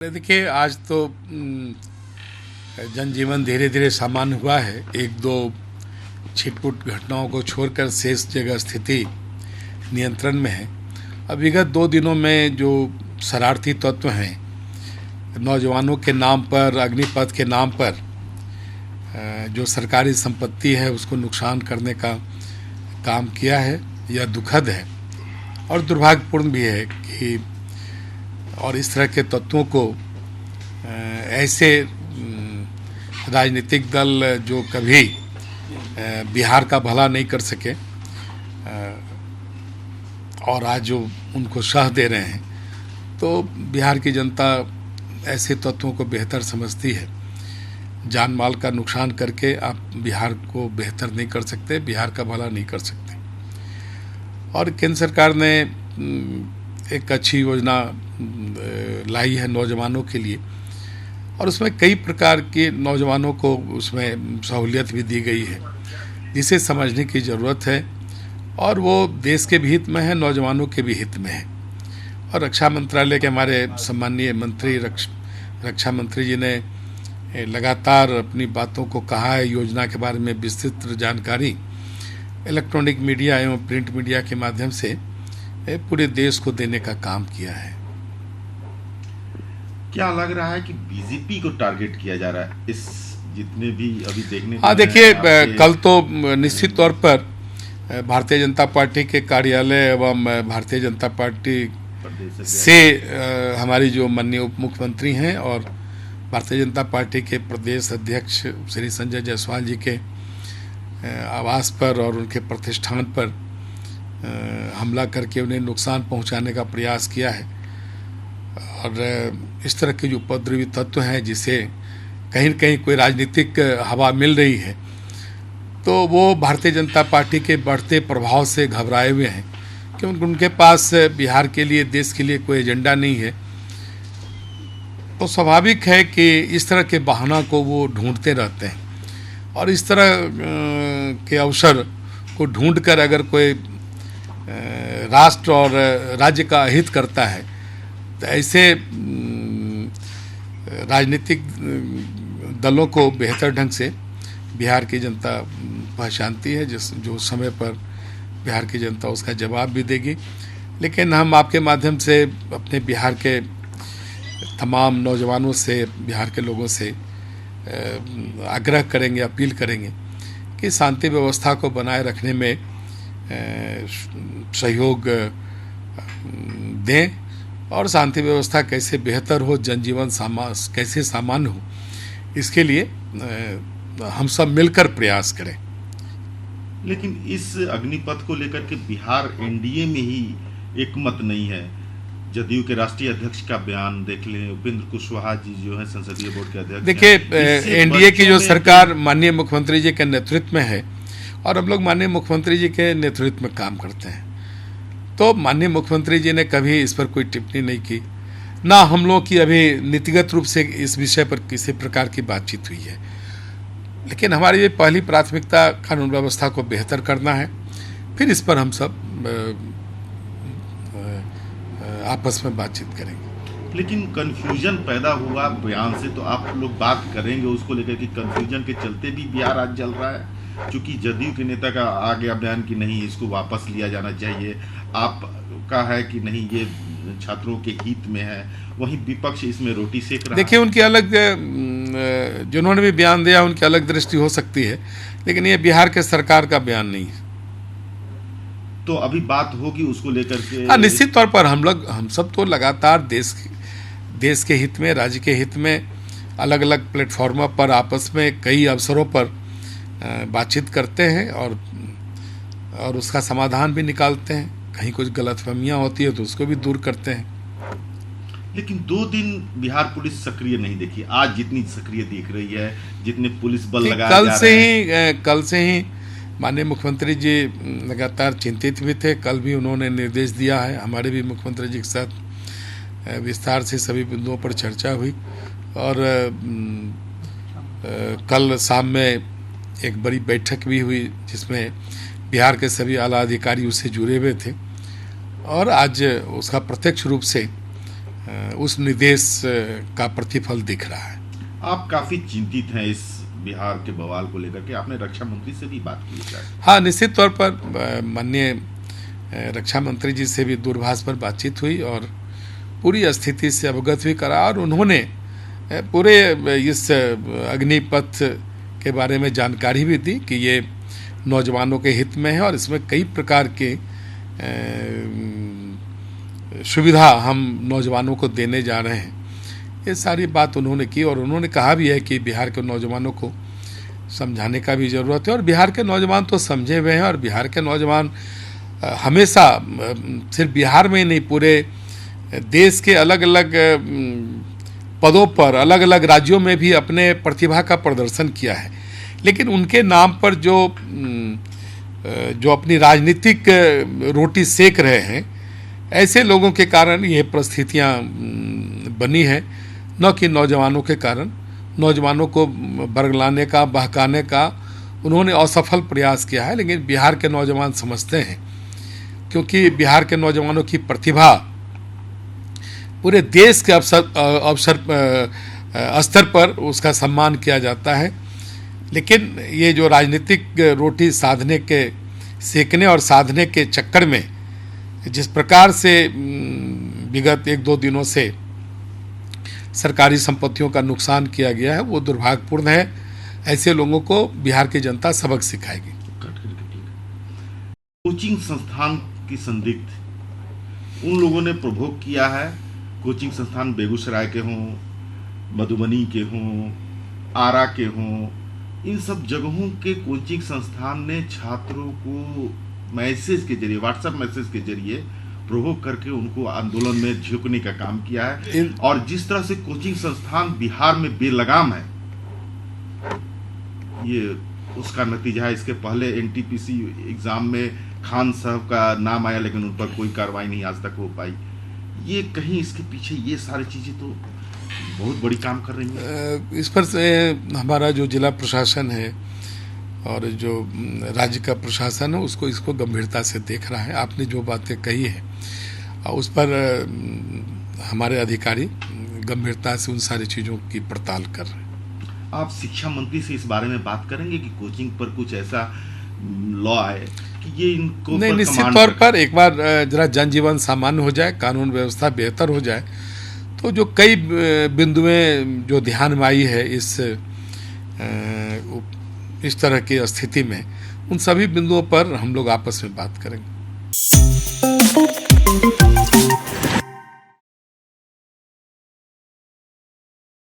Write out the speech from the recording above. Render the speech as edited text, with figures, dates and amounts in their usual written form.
देखिए, आज तो जनजीवन धीरे धीरे सामान्य हुआ है। एक दो छिटपुट घटनाओं को छोड़कर शेष जगह स्थिति नियंत्रण में है। अब विगत 2 दिनों में जो शरारती तत्व हैं, नौजवानों के नाम पर, अग्निपथ के नाम पर जो सरकारी संपत्ति है उसको नुकसान करने का काम किया है, यह दुखद है और दुर्भाग्यपूर्ण भी है कि और इस तरह के तत्वों को ऐसे राजनीतिक दल जो कभी बिहार का भला नहीं कर सके और आज जो उनको शह दे रहे हैं, तो बिहार की जनता ऐसे तत्वों को बेहतर समझती है। जान माल का नुकसान करके आप बिहार को बेहतर नहीं कर सकते, बिहार का भला नहीं कर सकते। और केंद्र सरकार ने एक अच्छी योजना लाई है नौजवानों के लिए और उसमें कई प्रकार के नौजवानों को उसमें सहूलियत भी दी गई है, जिसे समझने की ज़रूरत है और वो देश के भी हित में है, नौजवानों के भी हित में है। और रक्षा मंत्रालय के हमारे सम्मानीय मंत्री रक्षा मंत्री जी ने लगातार अपनी बातों को कहा है। योजना के बारे में विस्तृत जानकारी इलेक्ट्रॉनिक मीडिया एवं प्रिंट मीडिया के माध्यम से पूरे देश को देने का काम किया है। क्या लग रहा है कि बीजेपी को टारगेट किया जा रहा है इस जितने भी अभी देखने को? हाँ, देखिए, कल तो निश्चित तौर पर भारतीय जनता पार्टी के कार्यालय एवं भारतीय जनता पार्टी से हमारी जो माननीय उप मुख्यमंत्री हैं और भारतीय जनता पार्टी के प्रदेश अध्यक्ष श्री संजय जायसवाल जी के आवास पर और उनके प्रतिष्ठान पर हमला करके उन्हें नुकसान पहुंचाने का प्रयास किया है। और इस तरह के जो उपद्रवी तत्व हैं, जिसे कहीं न कहीं कोई राजनीतिक हवा मिल रही है, तो वो भारतीय जनता पार्टी के बढ़ते प्रभाव से घबराए हुए हैं क्योंकि उनके पास बिहार के लिए, देश के लिए कोई एजेंडा नहीं है। तो स्वाभाविक है कि इस तरह के बहाना को वो ढूंढते रहते हैं और इस तरह के अवसर को ढूंढकर अगर कोई राष्ट्र और राज्य का हित करता है तो ऐसे राजनीतिक दलों को बेहतर ढंग से बिहार की जनता पहचानती है, जो समय पर बिहार की जनता उसका जवाब भी देगी। लेकिन हम आपके माध्यम से अपने बिहार के तमाम नौजवानों से, बिहार के लोगों से आग्रह करेंगे, अपील करेंगे कि शांति व्यवस्था को बनाए रखने में सहयोग दें और शांति व्यवस्था कैसे बेहतर हो, जनजीवन कैसे सामान्य हो, इसके लिए हम सब मिलकर प्रयास करें। लेकिन इस अग्निपथ को लेकर के बिहार एनडीए में ही एकमत नहीं है। जदयू के राष्ट्रीय अध्यक्ष का बयान देख लें, उपेंद्र कुशवाहा जी जो है संसदीय बोर्ड के अध्यक्ष। देखिए, एनडीए की जो सरकार माननीय मुख्यमंत्री जी के नेतृत्व में है और हम लोग माननीय मुख्यमंत्री जी के नेतृत्व में काम करते हैं, तो माननीय मुख्यमंत्री जी ने कभी इस पर कोई टिप्पणी नहीं की, ना हम लोग की अभी नीतिगत रूप से इस विषय पर किसी प्रकार की बातचीत हुई है। लेकिन हमारी पहली प्राथमिकता कानून व्यवस्था को बेहतर करना है, फिर इस पर हम सब आपस में बातचीत करेंगे। लेकिन कंफ्यूजन पैदा हुआ बयान से, तो आप लोग बात करेंगे उसको लेकर कि कंफ्यूजन के चलते भी बिहार आज जल रहा है? क्योंकि जदयू के नेता का आ गया बयान कि नहीं, इसको वापस लिया जाना चाहिए, आपका है कि नहीं ये छात्रों के हित में है, वहीं विपक्ष इसमें रोटी सेक रहा है। देखिए, उनकी अलग, जिन्होंने भी बयान दिया उनकी अलग दृष्टि हो सकती है, लेकिन ये बिहार के सरकार का बयान नहीं है। तो अभी बात होगी उसको लेकर के? हाँ, निश्चित तौर पर हम सब तो लगातार देश के हित में, राज्य के हित में अलग अलग प्लेटफॉर्मों पर आपस में कई अवसरों पर बातचीत करते हैं और उसका समाधान भी निकालते हैं। कहीं कुछ गलतफहमियां होती है तो उसको भी दूर करते हैं। लेकिन 2 दिन बिहार पुलिस सक्रिय नहीं देखी, आज जितनी सक्रिय दिख रही है, जितने पुलिस बल लगाए जा रहे हैं। कल से ही माननीय मुख्यमंत्री जी लगातार चिंतित भी थे। कल भी उन्होंने निर्देश दिया है, हमारे भी मुख्यमंत्री जी के साथ विस्तार से सभी बिंदुओं पर चर्चा हुई और कल शाम में एक बड़ी बैठक भी हुई जिसमें बिहार के सभी आला अधिकारी उससे जुड़े हुए थे और आज उसका प्रत्यक्ष रूप से उस निर्देश का प्रतिफल दिख रहा है। आप काफी चिंतित हैं इस बिहार के बवाल को लेकर के, आपने रक्षा मंत्री से भी बात की है? हाँ, निश्चित तौर पर माननीय रक्षा मंत्री जी से भी दूरभाष पर बातचीत हुई और पूरी स्थिति से अवगत भी करा और उन्होंने पूरे इस अग्निपथ के बारे में जानकारी भी दी कि ये नौजवानों के हित में है और इसमें कई प्रकार के सुविधा हम नौजवानों को देने जा रहे हैं। ये सारी बात उन्होंने की और उन्होंने कहा भी है कि बिहार के नौजवानों को समझाने का भी ज़रूरत है और बिहार के नौजवान तो समझे हुए हैं और बिहार के नौजवान हमेशा सिर्फ बिहार में ही नहीं पूरे देश के अलग अलग पदों पर अलग अलग राज्यों में भी अपने प्रतिभा का प्रदर्शन किया है, लेकिन उनके नाम पर जो अपनी राजनीतिक रोटी सेक रहे हैं, ऐसे लोगों के कारण ये परिस्थितियाँ बनी हैं, न कि नौजवानों के कारण। नौजवानों को बरगलाने का, बहकाने का उन्होंने असफल प्रयास किया है, लेकिन बिहार के नौजवान समझते हैं, क्योंकि बिहार के नौजवानों की प्रतिभा पूरे देश के स्तर पर उसका सम्मान किया जाता है। लेकिन ये जो राजनीतिक रोटी साधने के सेकने और साधने के चक्कर में जिस प्रकार से विगत 1-2 दिनों से सरकारी संपत्तियों का नुकसान किया गया है, वो दुर्भाग्यपूर्ण है। ऐसे लोगों को बिहार की जनता सबक सिखाएगी। कोचिंग संस्थान की संदिग्ध उन लोगों ने प्रभोग किया है। कोचिंग संस्थान बेगूसराय के हों, मधुबनी के हों, आरा के हों, इन सब जगहों के कोचिंग संस्थान ने छात्रों को मैसेज के जरिए, व्हाट्सएप मैसेज के जरिए प्रभोग करके उनको आंदोलन में झुकने का काम किया है। और जिस तरह से कोचिंग संस्थान बिहार में बेलगाम है, ये उसका नतीजा है। इसके पहले एनटीपीसी एग्जाम में खान साहब का नाम आया, लेकिन उन पर कोई कार्रवाई नहीं आज तक हो पाई। ये कहीं इसके पीछे ये सारी चीजें तो बहुत बड़ी काम कर रही हैं। इस पर से हमारा जो जिला प्रशासन है और जो राज्य का प्रशासन है, इसको गंभीरता से देख रहा है। आपने जो बातें कही है उस पर हमारे अधिकारी गंभीरता से उन सारी चीज़ों की पड़ताल कर रहे हैं। आप शिक्षा मंत्री से इस बारे में बात करेंगे कि कोचिंग पर कुछ ऐसा लॉ आए कि ये इनको नहीं, निश्चित तौर पर एक बार जरा जनजीवन सामान्य हो जाए, कानून व्यवस्था बेहतर हो जाए, तो जो कई बिंदुएं जो ध्यान में आई है इस तरह की स्थिति में, उन सभी बिंदुओं पर हम लोग आपस में बात करेंगे।